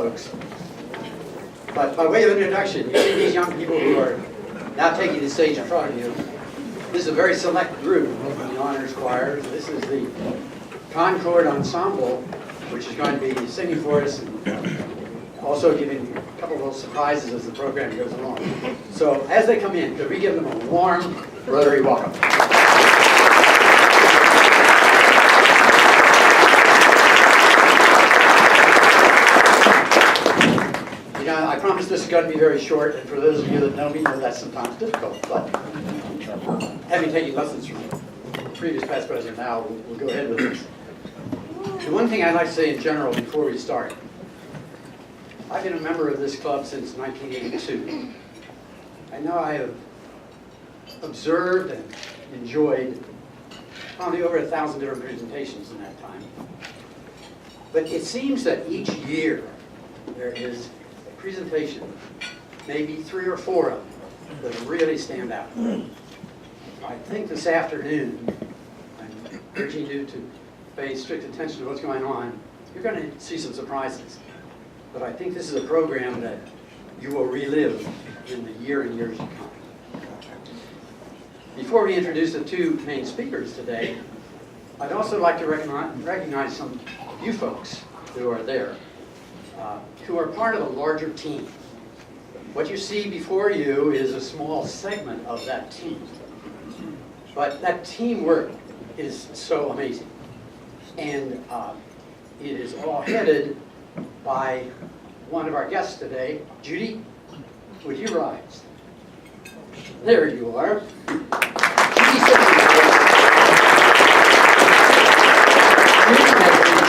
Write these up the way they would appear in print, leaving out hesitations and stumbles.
folks. But by way of introduction, you see these young people who are now taking the stage in front of you. This is a very select group from the honors choir. This is the Concord Ensemble, which is going to be singing for us and also giving a couple of little surprises as the program goes along. So as they come in, could we give them a warm Rotary welcome? You know, I promise this is going to be very short, and for those of you that know me, know that's sometimes difficult, but having taken lessons from the previous past president now, we'll go ahead with this. The one thing I'd like to say in general before we start, I've been a member of this club since 1982. I know I have observed and enjoyed probably over 1,000 different presentations in that time. But it seems that each year there is a presentation, maybe 3 or 4 of them, that really stand out. I think this afternoon, I'm urging you to pay strict attention to what's going on. You're going to see some surprises. But I think this is a program that you will relive in the year and years to come. Before we introduce the 2 main speakers today, I'd also like to recognize some of you folks who are there, who are part of a larger team. What you see before you is a small segment of that team. But that teamwork is so amazing. And it is all headed by one of our guests today. Judy, would you rise? There you are. Judy has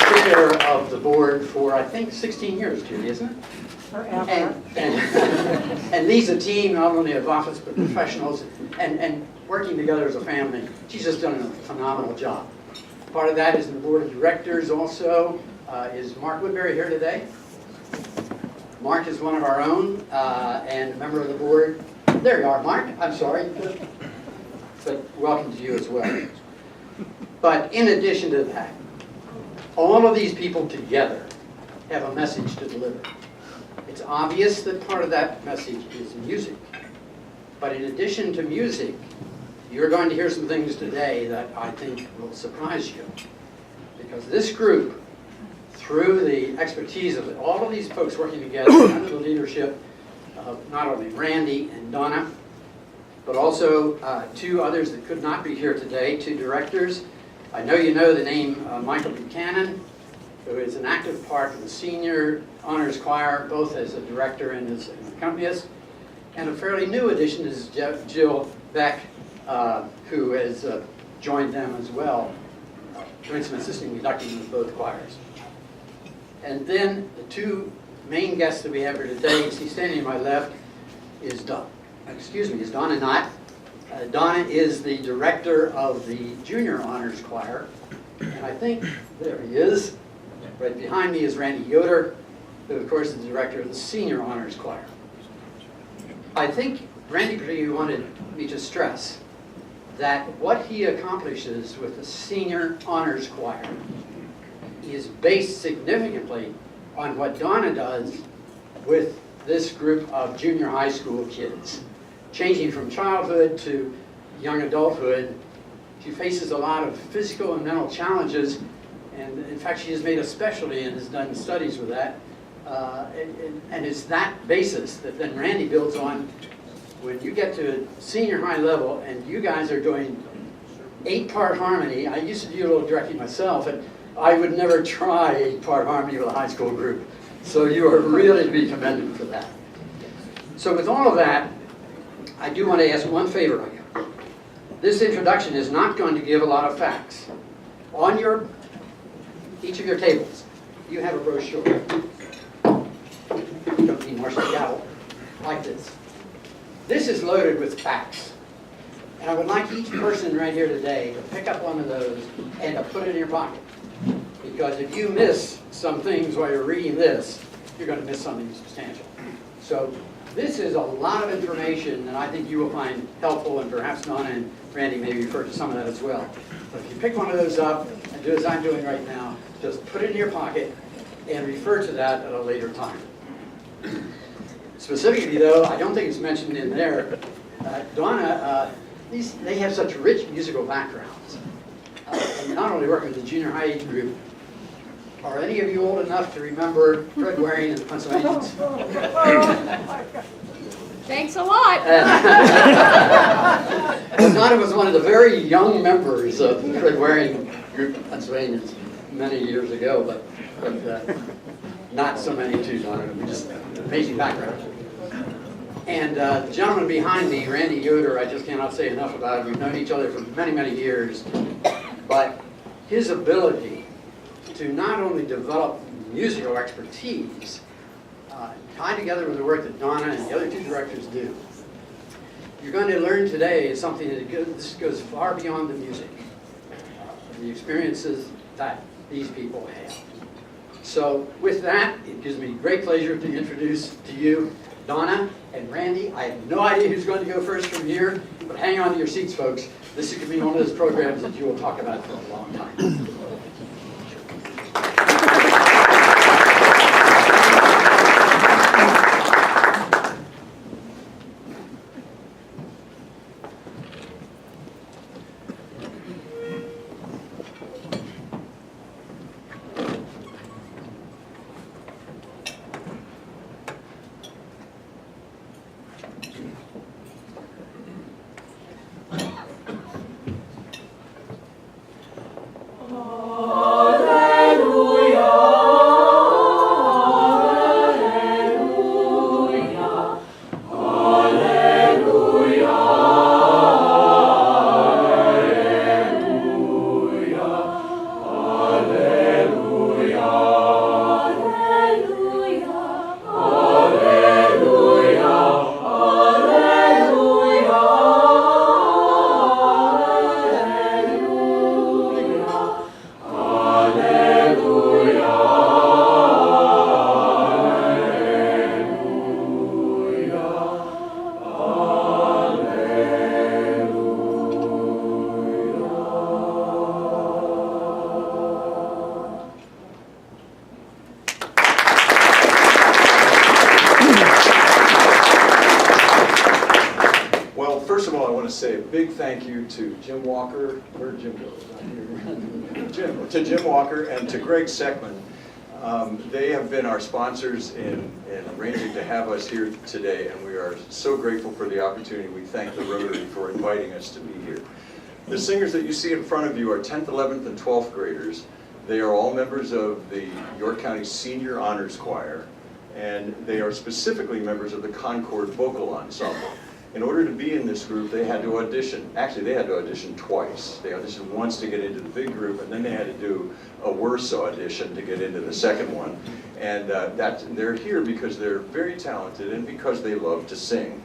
been chair of the board for, I think, 16 years, Judy, isn't it? Forever. And leads a team not only of office but professionals and working together as a family. She's just done a phenomenal job. Part of that is in the board of directors also. Is Mark Woodbury here today? Mark is one of our own and a member of the board. There you are, Mark. I'm sorry. But welcome to you as well. But in addition to that, all of these people together have a message to deliver. It's obvious that part of that message is music. But in addition to music, you're going to hear some things today that I think will surprise you. Because this group, through the expertise of all of these folks working together under the leadership of not only Randy and Donna, but also 2 others that could not be here today, 2 directors. I know you know the name Michael Buchanan, who is an active part of the senior honors choir, both as a director and as an accompanist. And a fairly new addition is Jill Beck, who has joined them as well, doing some assisting conducting with both choirs. And then the 2 main guests that we have here today, you see standing to my left, is Donna Knott. Donna is the director of the junior honors choir. And I think, there he is. Right behind me is Randy Yoder, who of course is the director of the senior honors choir. I think Randy particularly wanted me to stress that what he accomplishes with the senior honors choir is based significantly on what Donna does with this group of junior high school kids. Changing from childhood to young adulthood, she faces a lot of physical and mental challenges, and in fact she has made a specialty and has done studies with that. And it's that basis that then Randy builds on when you get to senior high level and you guys are doing 8-part harmony. I used to do a little directing myself, and I would never try 8-part harmony with a high school group. So you are really to be commended for that. So with all of that, I do want to ask one favor of you. This introduction is not going to give a lot of facts. On each of your tables, you have a brochure. Don't need Marcia Gow, like this. This is loaded with facts. And I would like each person right here today to pick up one of those and to put it in your pocket. Because if you miss some things while you're reading this, you're going to miss something substantial. So this is a lot of information that I think you will find helpful, and perhaps Donna and Randy may refer to some of that as well. But if you pick one of those up and do as I'm doing right now, just put it in your pocket and refer to that at a later time. Specifically, though, I don't think it's mentioned in there, Donna, they have such rich musical backgrounds. And not only working with the junior high age group, are any of you old enough to remember Fred Waring and the Pennsylvanians? Thanks a lot. Donna was one of the very young members of the Fred Waring group of Pennsylvanians many years ago, but not so many too, Donna. Just amazing background. And the gentleman behind me, Randy Yoder, I just cannot say enough about him. We've known each other for many, many years. But his ability to not only develop musical expertise, tied together with the work that Donna and the other two directors do, you're going to learn today is something that this goes far beyond the music, the experiences that these people have. So with that, it gives me great pleasure to introduce to you Donna and Randy. I have no idea who's going to go first from here, but hang on to your seats, folks. This is going to be one of those programs that you will talk about for a long time. Say a big thank you to Jim Walker, where'd Jim go? To Jim Walker and to Greg Seckman. They have been our sponsors in arranging to have us here today, and we are so grateful for the opportunity. We thank the Rotary for inviting us to be here. The singers that you see in front of you are 10th, 11th, and 12th graders. They are all members of the York County Senior Honors Choir, and they are specifically members of the Concord Vocal Ensemble. In order to be in this group, they had to audition. Actually, they had to audition twice. They auditioned once to get into the big group, and then they had to do a worse audition to get into the second one. And they're here because they're very talented and because they love to sing.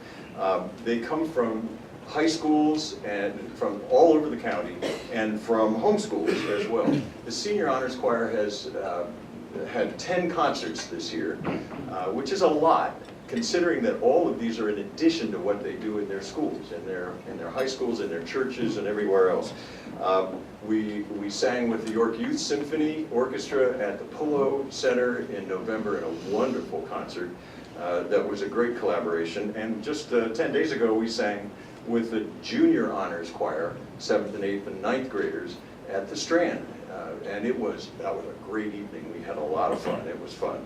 They come from high schools and from all over the county and from home schools as well. The Senior Honors Choir has had 10 concerts this year, which is a lot, considering that all of these are in addition to what they do in their schools, in their high schools, in their churches, and everywhere else. We sang with the York Youth Symphony Orchestra at the Polo Center in November in a wonderful concert. That was a great collaboration. And just 10 days ago, we sang with the Junior Honors Choir, 7th and 8th and 9th graders at the Strand. And that was a great evening. We had a lot of fun. It was fun.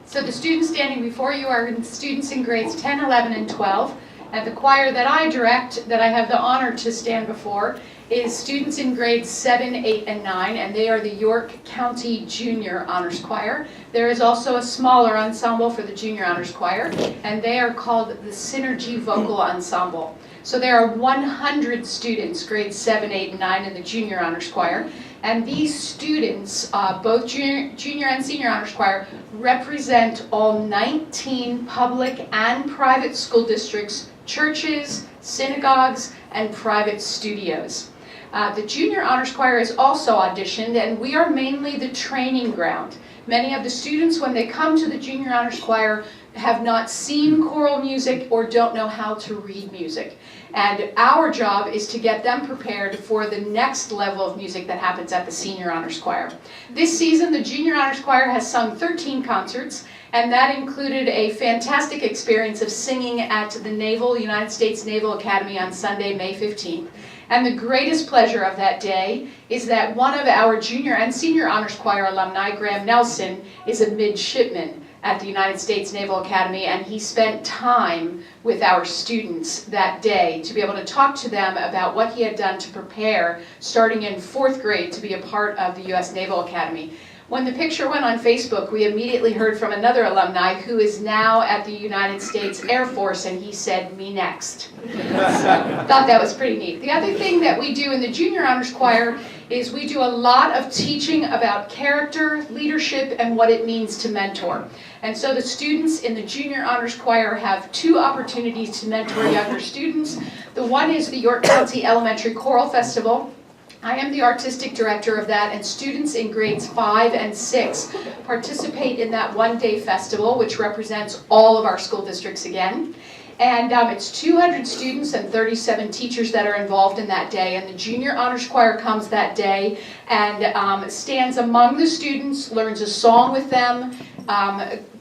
So the students standing before you are students in grades 10, 11, and 12. And the choir that I direct, that I have the honor to stand before, is students in grades 7, 8, and 9, and they are the York County Junior Honors Choir. There is also a smaller ensemble for the Junior Honors Choir, and they are called the Synergy Vocal Ensemble. So there are 100 students, grades 7, 8, and 9 in the Junior Honors Choir. And these students, both junior and senior honors choir, represent all 19 public and private school districts, churches, synagogues, and private studios. The Junior Honors Choir is also auditioned, and we are mainly the training ground. Many of the students, when they come to the Junior Honors Choir, have not seen choral music or don't know how to read music. And our job is to get them prepared for the next level of music that happens at the Senior Honors Choir. This season, the Junior Honors Choir has sung 13 concerts, and that included a fantastic experience of singing at the United States Naval Academy on Sunday, May 15th. And the greatest pleasure of that day is that one of our Junior and Senior Honors Choir alumni, Graham Nelson, is a midshipman at the United States Naval Academy, and he spent time with our students that day to be able to talk to them about what he had done to prepare, starting in 4th grade, to be a part of the U.S. Naval Academy. When the picture went on Facebook, we immediately heard from another alumni who is now at the United States Air Force, and he said, "Me next." Thought that was pretty neat. The other thing that we do in the Junior Honors Choir is we do a lot of teaching about character, leadership, and what it means to mentor. And so the students in the Junior Honors Choir have 2 opportunities to mentor younger students. The one is the York County Elementary Choral Festival. I am the artistic director of that, and students in grades 5 and 6 participate in that one-day festival, which represents all of our school districts again. And it's 200 students and 37 teachers that are involved in that day, and the Junior Honors Choir comes that day and stands among the students, learns a song with them,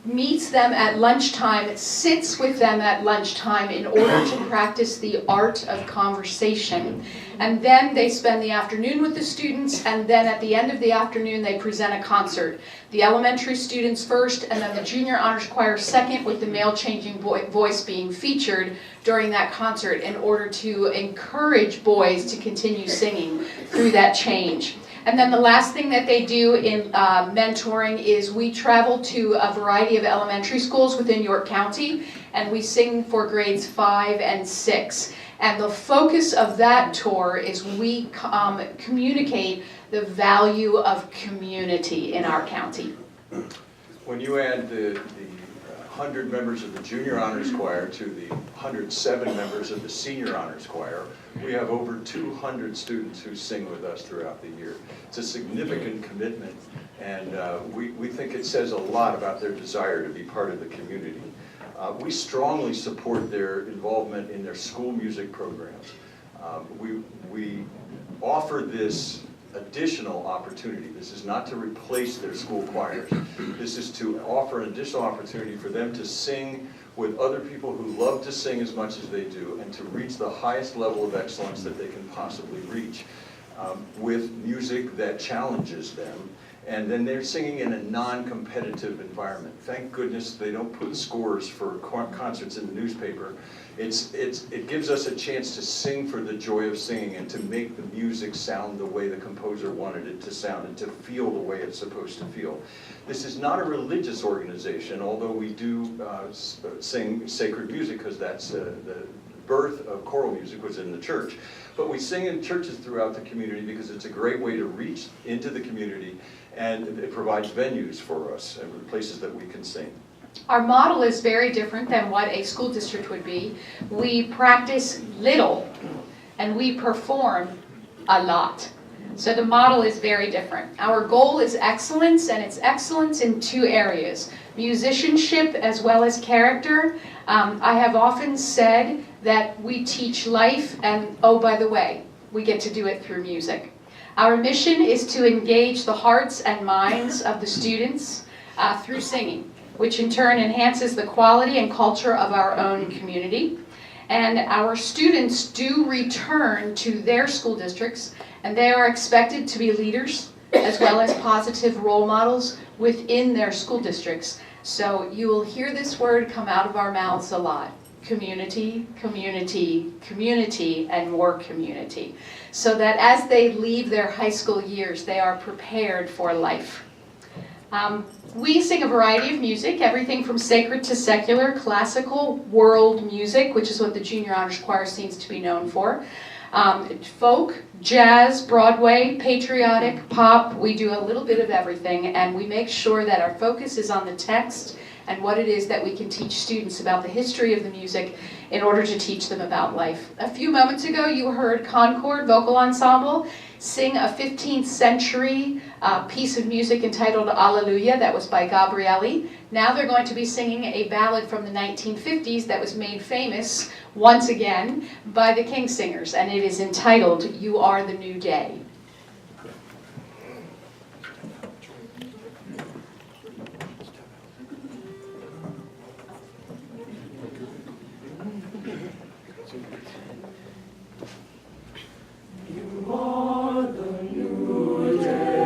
meets them at lunchtime, sits with them at lunchtime in order to practice the art of conversation. And then they spend the afternoon with the students, and then at the end of the afternoon they present a concert. The elementary students first, and then the Junior Honors Choir second, with the male changing voice being featured during that concert in order to encourage boys to continue singing through that change. And then the last thing that they do in mentoring is we travel to a variety of elementary schools within York County, and we sing for grades 5 and 6. And the focus of that tour is we communicate the value of community in our county. When you add the 100 members of the Junior Honors Choir to the 107 members of the Senior Honors Choir, we have over 200 students who sing with us throughout the year. It's a significant commitment, and we think it says a lot about their desire to be part of the community. We strongly support their involvement in their school music programs. We offer this additional opportunity. This is not to replace their school choirs. This is to offer an additional opportunity for them to sing with other people who love to sing as much as they do, and to reach the highest level of excellence that they can possibly reach with music that challenges them. And then they're singing in a non-competitive environment. Thank goodness they don't put scores for concerts in the newspaper. It gives us a chance to sing for the joy of singing, and to make the music sound the way the composer wanted it to sound, and to feel the way it's supposed to feel. This is not a religious organization, although we do sing sacred music, because that's the birth of choral music was in the church. But we sing in churches throughout the community because it's a great way to reach into the community, and it provides venues for us and places that we can sing. Our model is very different than what a school district would be. We practice little and we perform a lot. So the model is very different. Our goal is excellence, and it's excellence in 2 areas: musicianship as well as character. I have often said that we teach life, and oh, by the way, we get to do it through music. Our mission is to engage the hearts and minds of the students through singing, which in turn enhances the quality and culture of our own community. And our students do return to their school districts, and they are expected to be leaders as well as positive role models within their school districts. So you will hear this word come out of our mouths a lot: community, community, community, and more community. So that as they leave their high school years, they are prepared for life. We sing a variety of music, everything from sacred to secular, classical, world music, which is what the Junior Honors Choir seems to be known for. Folk, jazz, Broadway, patriotic, pop. We do a little bit of everything, and we make sure that our focus is on the text and what it is that we can teach students about the history of the music in order to teach them about life. A few moments ago, you heard Concord Vocal Ensemble sing a 15th century piece of music entitled Alleluia that was by Gabrieli. Now they're going to be singing a ballad from the 1950s that was made famous once again by the Kingsingers, and it is entitled You Are the New Day. You are the new day.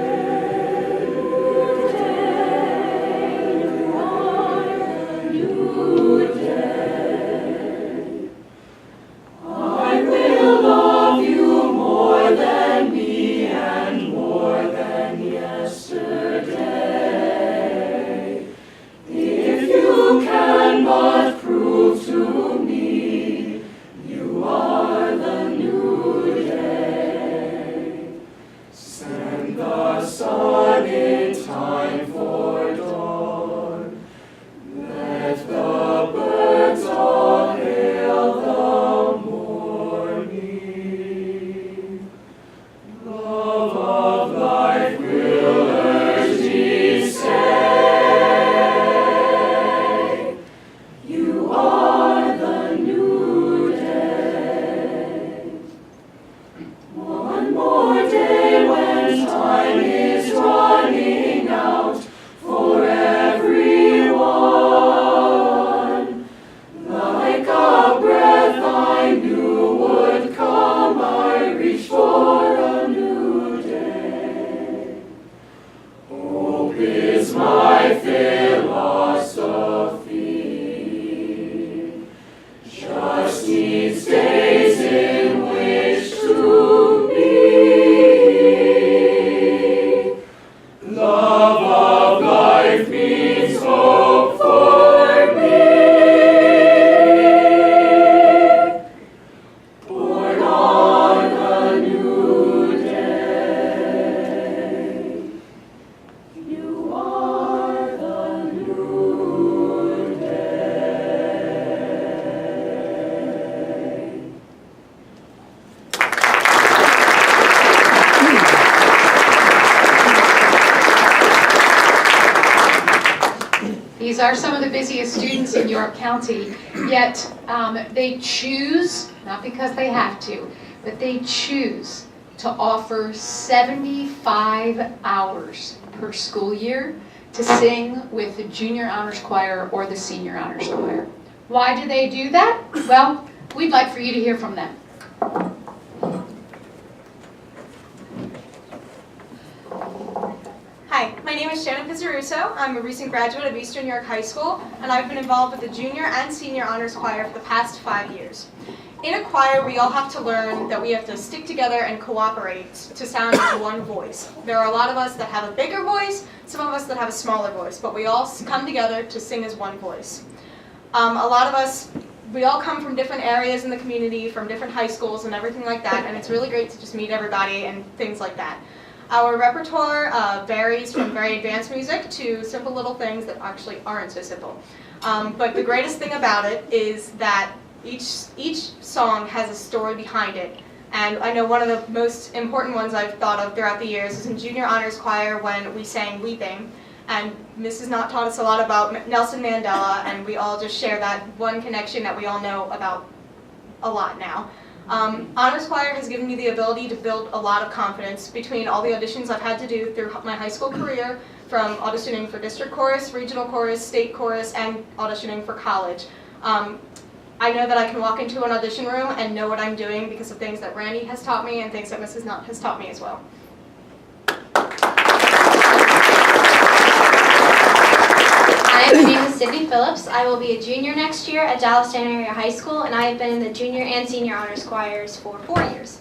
These are some of the busiest students in York County, yet they choose, not because they have to, but they choose to offer 75 hours per school year to sing with the junior honors choir or the senior honors choir. Why do they do that? Well, we'd like for you to hear from them. Hi, my name is Shannon Pizzaruso. I'm a recent graduate of Eastern York High School, and I've been involved with the junior and senior honors choir for the past 5 years. In a choir, we all have to learn that we have to stick together and cooperate to sound as one voice. There are a lot of us that have a bigger voice, some of us that have a smaller voice, but we all come together to sing as one voice. A lot of us, we all come from different areas in the community, from different high schools and everything like that, and it's really great to just meet everybody and things like that. Our repertoire varies from very advanced music to simple little things that actually aren't so simple. But the greatest thing about it is that each song has a story behind it. And I know one of the most important ones I've thought of throughout the years is in junior honors choir when we sang Weeping. And Mrs. Knott taught us a lot about Nelson Mandela, and we all just share that one connection that we all know about a lot now. Honors choir has given me the ability to build a lot of confidence between all the auditions I've had to do through my high school career, from auditioning for district chorus, regional chorus, state chorus, and auditioning for college. I know that I can walk into an audition room and know what I'm doing because of things that Randy has taught me and things that Mrs. Knott has taught me as well. Hi, my name is Sydney Phillips. I will be a junior next year at Dallas Area High School, and I have been in the junior and senior honors choirs for 4 years.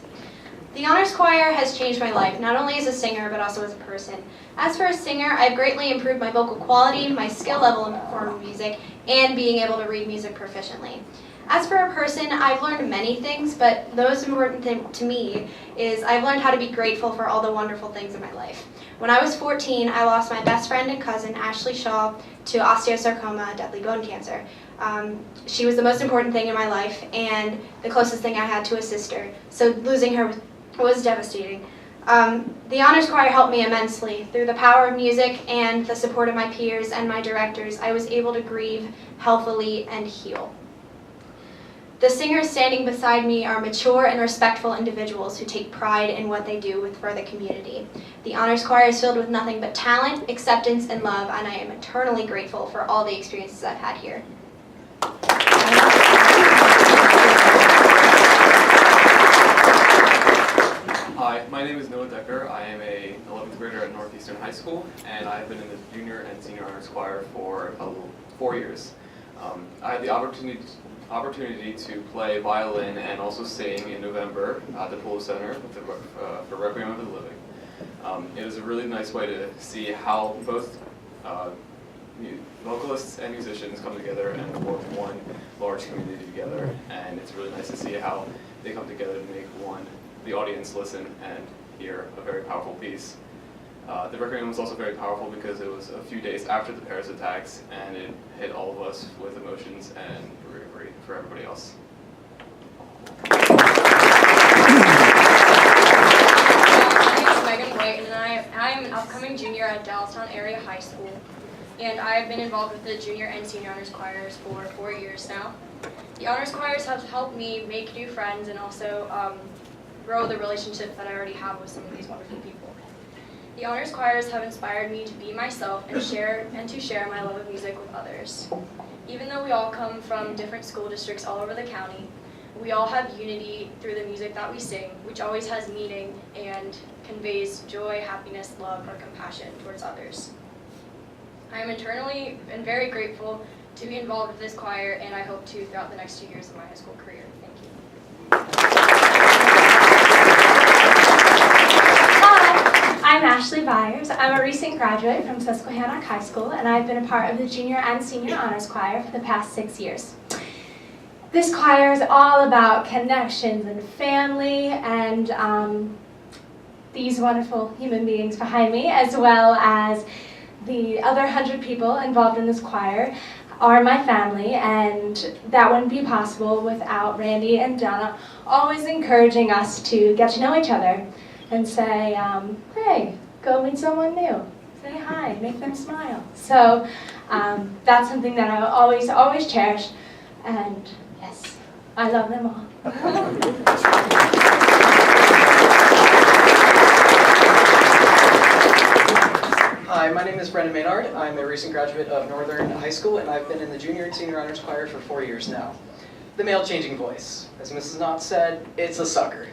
The honors choir has changed my life, not only as a singer, but also as a person. As for a singer, I've greatly improved my vocal quality, my skill level in performing music, and being able to read music proficiently. As for a person, I've learned many things, but the most important thing to me is I've learned how to be grateful for all the wonderful things in my life. When I was 14, I lost my best friend and cousin, Ashley Shaw, to osteosarcoma, deadly bone cancer. She was the most important thing in my life and the closest thing I had to a sister, so losing her was devastating. The honors choir helped me immensely. Through the power of music and the support of my peers and my directors, I was able to grieve healthily and heal. The singers standing beside me are mature and respectful individuals who take pride in what they do for the community. The honors choir is filled with nothing but talent, acceptance, and love, and I am eternally grateful for all the experiences I've had here. Hi, my name is Noah Decker. I am a 11th grader at Northeastern High School, and I have been in the junior and senior honors choir for 4 years. I had the opportunity to play violin and also sing in November at the Polo Center with for Requiem of the Living. It was a really nice way to see how both vocalists and musicians come together and work one large community together, and it's really nice to see how they come together to make the audience listen and hear a very powerful piece. The Requiem was also very powerful because it was a few days after the Paris attacks, and it hit all of us with emotions and bravery for everybody else. My name is Megan White, and I'm an upcoming junior at Dallastown Area High School, and I have been involved with the junior and senior honors choirs for 4 years now. The honors choirs have helped me make new friends and also grow the relationships that I already have with some of these wonderful people. The honors choirs have inspired me to be myself and to share my love of music with others. Even though we all come from different school districts all over the county, we all have unity through the music that we sing, which always has meaning and conveys joy, happiness, love, or compassion towards others. I am eternally and very grateful to be involved with this choir, and I hope to throughout the next 2 years of my high school career. Thank you. I'm Ashley Byers. I'm a recent graduate from Susquehannock High School, and I've been a part of the junior and senior honors choir for the past 6 years. This choir is all about connections and family and these wonderful human beings behind me, as well as the other 100 people involved in this choir are my family, and that wouldn't be possible without Randy and Donna always encouraging us to get to know each other and say, hey, go meet someone new. Say hi, make them smile. So that's something that I always cherish, and yes, I love them all. Hi, my name is Brendan Maynard. I'm a recent graduate of Northern High School, and I've been in the junior and senior honors choir for 4 years now. The male changing voice. As Mrs. Knott said, it's a sucker.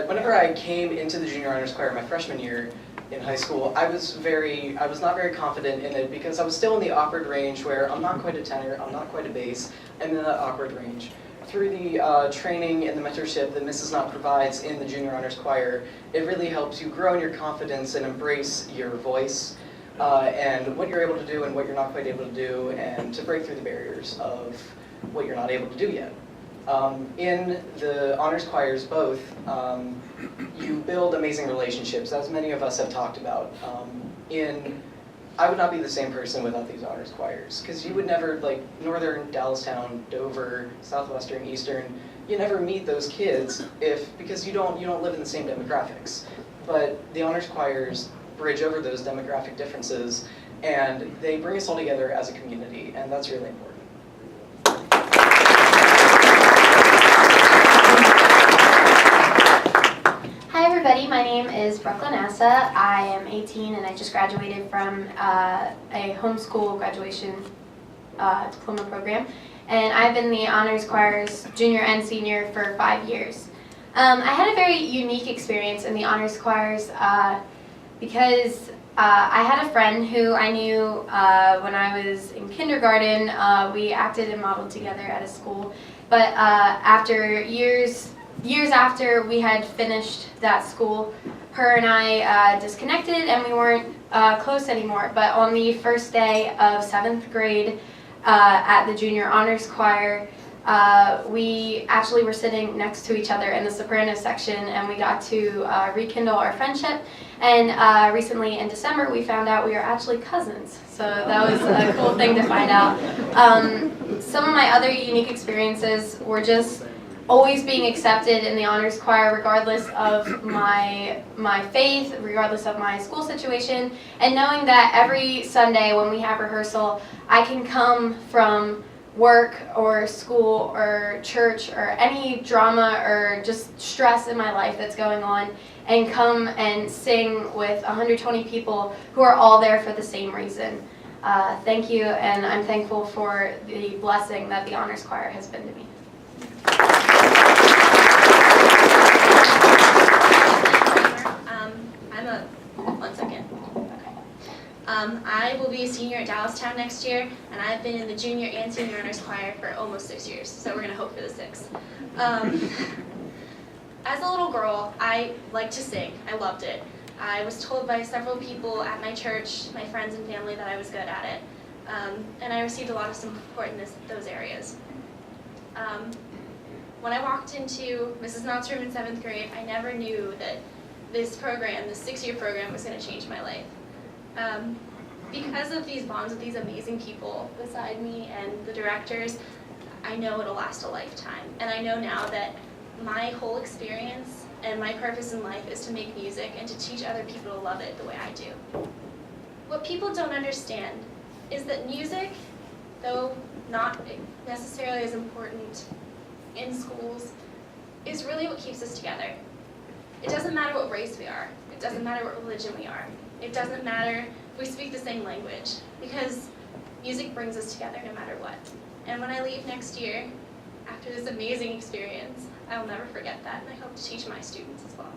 Whenever I came into the junior honors choir my freshman year in high school, I was not very confident in it because I was still in the awkward range where I'm not quite a tenor, I'm not quite a bass, I'm in that awkward range. Through the training and the mentorship that Mrs. Knott provides in the junior honors choir, it really helps you grow in your confidence and embrace your voice and what you're able to do and what you're not quite able to do, and to break through the barriers of what you're not able to do yet. In the honors choirs both, you build amazing relationships, as many of us have talked about. I would not be the same person without these honors choirs, because you would never, like Northern, Dallastown, Dover, Southwestern, Eastern, you never meet those kids because you don't live in the same demographics. But the honors choirs bridge over those demographic differences, and they bring us all together as a community, and that's really important. Hi everybody, my name is Brooklyn Assa. I am 18 and I just graduated from a homeschool graduation diploma program. And I've been in the honors choirs junior and senior for 5 years. I had a very unique experience in the honors choirs because I had a friend who I knew when I was in kindergarten. We acted and modeled together at a school, but after years after we had finished that school, her and I disconnected and we weren't close anymore. But on the first day of 7th grade at the junior honors choir, we actually were sitting next to each other in the soprano section, and we got to rekindle our friendship. And recently in December, we found out we are actually cousins. So that was a cool thing to find out. Some of my other unique experiences were just always being accepted in the honors choir regardless of my faith, regardless of my school situation, and knowing that every Sunday when we have rehearsal, I can come from work or school or church or any drama or just stress in my life that's going on and come and sing with 120 people who are all there for the same reason. Thank you, and I'm thankful for the blessing that the honors choir has been to me. One second. I will be a senior at Dallastown next year, and I've been in the junior and senior honors choir for almost 6 years, so we're going to hope for the 6. As a little girl, I liked to sing. I loved it. I was told by several people at my church, my friends and family, that I was good at it, and I received a lot of support in those areas. When I walked into Mrs. Knott's room in 7th grade, I never knew that this program, this 6-year program, was going to change my life. Because of these bonds with these amazing people beside me and the directors, I know it'll last a lifetime. And I know now that my whole experience and my purpose in life is to make music and to teach other people to love it the way I do. What people don't understand is that music, though not necessarily as important in schools, is really what keeps us together. It doesn't matter what race we are. It doesn't matter what religion we are. It doesn't matter if we speak the same language, because music brings us together no matter what. And when I leave next year, after this amazing experience, I will never forget that, and I hope to teach my students as well.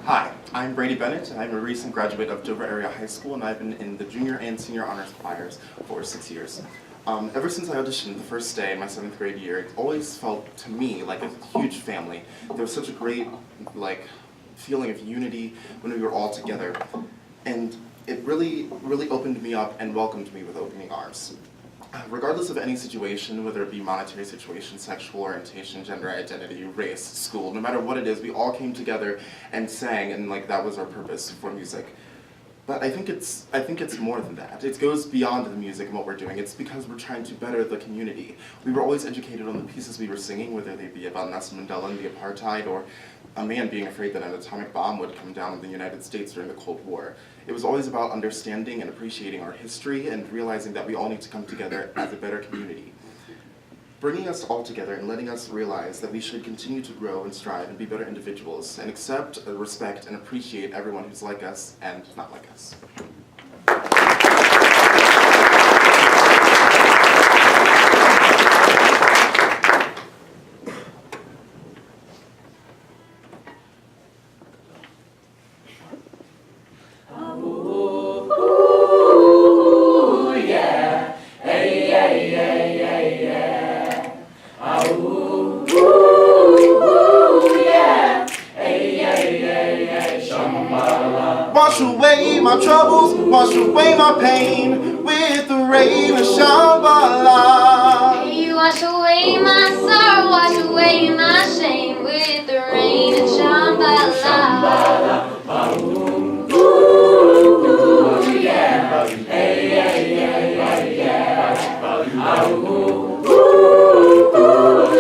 Hi, I'm Brady Bennett, and I'm a recent graduate of Dover Area High School, and I've been in the junior and senior honors choirs for 6 years. Ever since I auditioned the first day in my 7th grade year, it always felt to me like a huge family. There was such a great feeling of unity when we were all together, and it really opened me up and welcomed me with opening arms. Regardless of any situation, whether it be monetary situation, sexual orientation, gender identity, race, school, no matter what it is, we all came together and sang, and that was our purpose for music. But I think it's more than that. It goes beyond the music and what we're doing. It's because we're trying to better the community. We were always educated on the pieces we were singing, whether they be about Nelson Mandela and the apartheid, or a man being afraid that an atomic bomb would come down on the United States during the Cold War. It was always about understanding and appreciating our history and realizing that we all need to come together as a better community. Bringing us all together and letting us realize that we should continue to grow and strive and be better individuals and accept, respect, and appreciate everyone who's like us and not like us. Wash away my troubles, wash away my pain with the rain of Shambhala. Hey, wash away my sorrow, wash away my shame with the rain of Shambhala. Ooh, yeah. Hey, yeah, yeah, yeah, yeah. Ooh,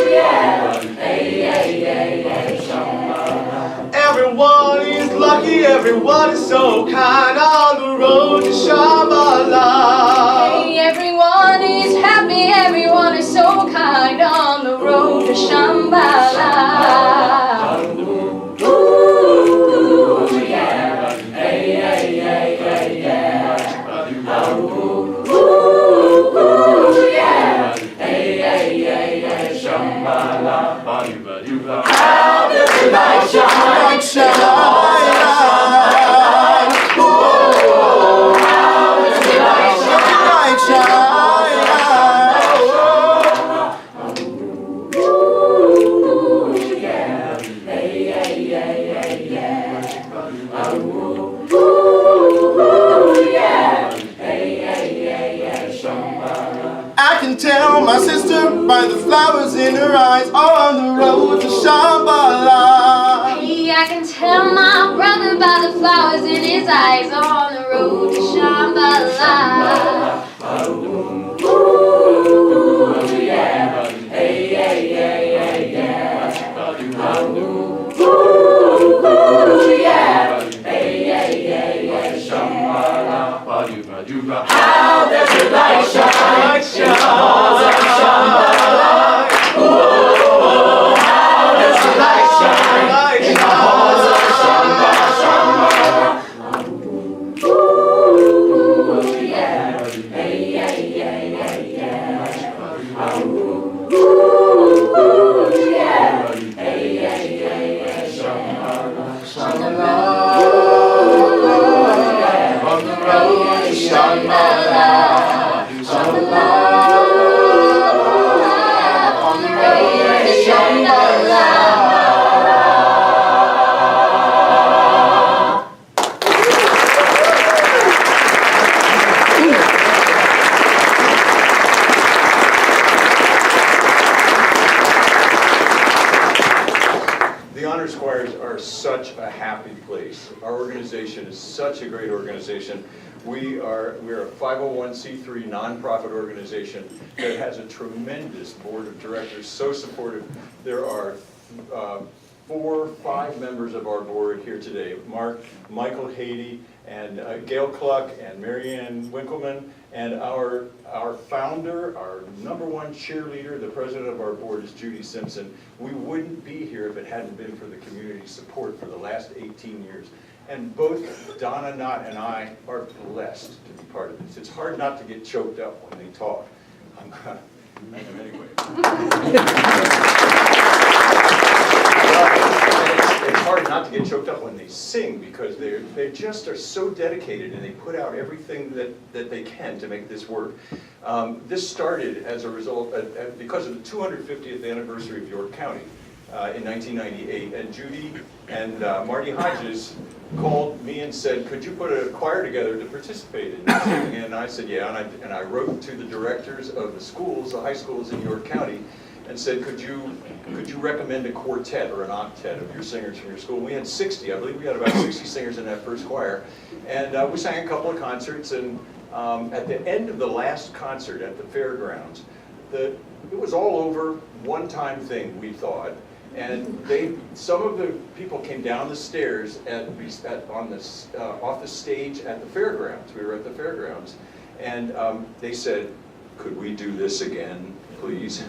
yeah. Hey, yeah, yeah, yeah, Shambhala. Everyone is lucky, everyone is so kind on the road to Shambhala. Hey, everyone is happy, everyone is so kind on the road to Shambhala. Ooh, yeah. Hey, yeah, yeah, yeah, yeah. Ooh, yeah. Hey, yeah, yeah, yeah, Shambhala. How does the light shine? Shine. Oh, how does the light shine? Ooh, yeah. Hey, yeah, yeah, yeah, yeah. Ooh, yeah. Hey, yeah, yeah, yeah, Shambhala. I can tell my sister by the flowers in her eyes on the road to Shambhala. Hey, I can tell my brother by the flowers in his eyes on the road to Shambhala. shambala, shambala, on the road to shambala. The honor squires are such a happy place. Our organization is such a great organization. We're a 501c3 nonprofit organization that has a tremendous board of directors, so supportive. There are 5 members of our board here today. Michael Haiti, and Gail Cluck, and Marianne Winkleman, and our founder, our #1 cheerleader, the president of our board is Judy Simpson. We wouldn't be here if it hadn't been for the community support for the last 18 years. And both Donna, Knott, and I are blessed to be part of this. It's hard not to get choked up when they talk. Anyway. It's hard not to get choked up when they sing because they just are so dedicated and they put out everything that they can to make this work. This started as a result, because of the 250th anniversary of York County in 1998, and Judy and Marty Hodges called me and said, could you put a choir together to participate in this? And I said, yeah, and I wrote to the directors of the schools, the high schools in York County, and said, could you recommend a quartet or an octet of your singers from your school? And we had 60, I believe we had about 60 singers in that first choir. And we sang a couple of concerts, and at the end of the last concert at the fairgrounds, it was all over, one-time thing, we thought. And some of the people came down the stairs off the stage at the fairgrounds. We were at the fairgrounds. And they said, could we do this again, please?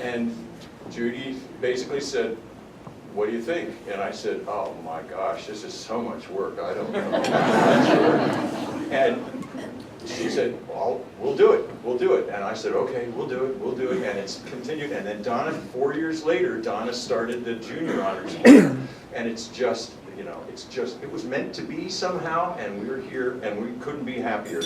And Judy basically said, what do you think? And I said, oh my gosh, this is so much work, I don't know. I'm not sure. And she said, well, we'll do it. And I said, okay, we'll do it. And it's continued. And then Donna, 4 years later, Donna started the junior honors choir. And it's just, it was meant to be somehow, and we're here, and we couldn't be happier.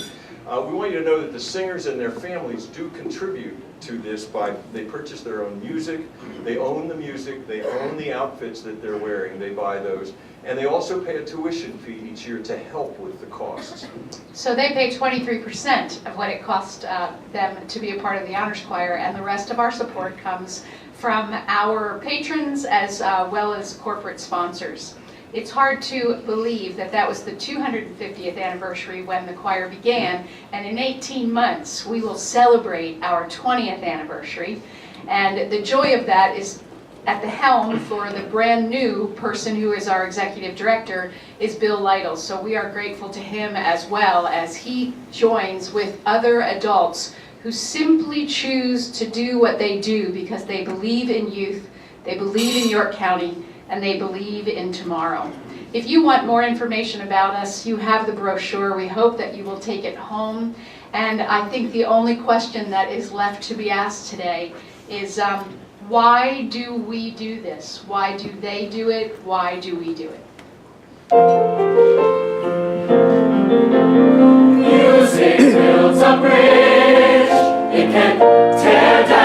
We want you to know that the singers and their families do contribute to this they purchase their own music, they own the music, they own the outfits that they're wearing, they buy those, and they also pay a tuition fee each year to help with the costs. So they pay 23% of what it costs them to be a part of the honors choir, and the rest of our support comes from our patrons as well as corporate sponsors. It's hard to believe that was the 250th anniversary when the choir began, and in 18 months we will celebrate our 20th anniversary. And the joy of that is at the helm for the brand new person who is our executive director is Bill Lytle. So we are grateful to him as well as he joins with other adults who simply choose to do what they do because they believe in youth, they believe in York County, and they believe in tomorrow. If you want more information about us, you have the brochure. We hope that you will take it home. And I think the only question that is left to be asked today is why do we do this? Why do they do it? Why do we do it? Music builds a bridge. It can tear down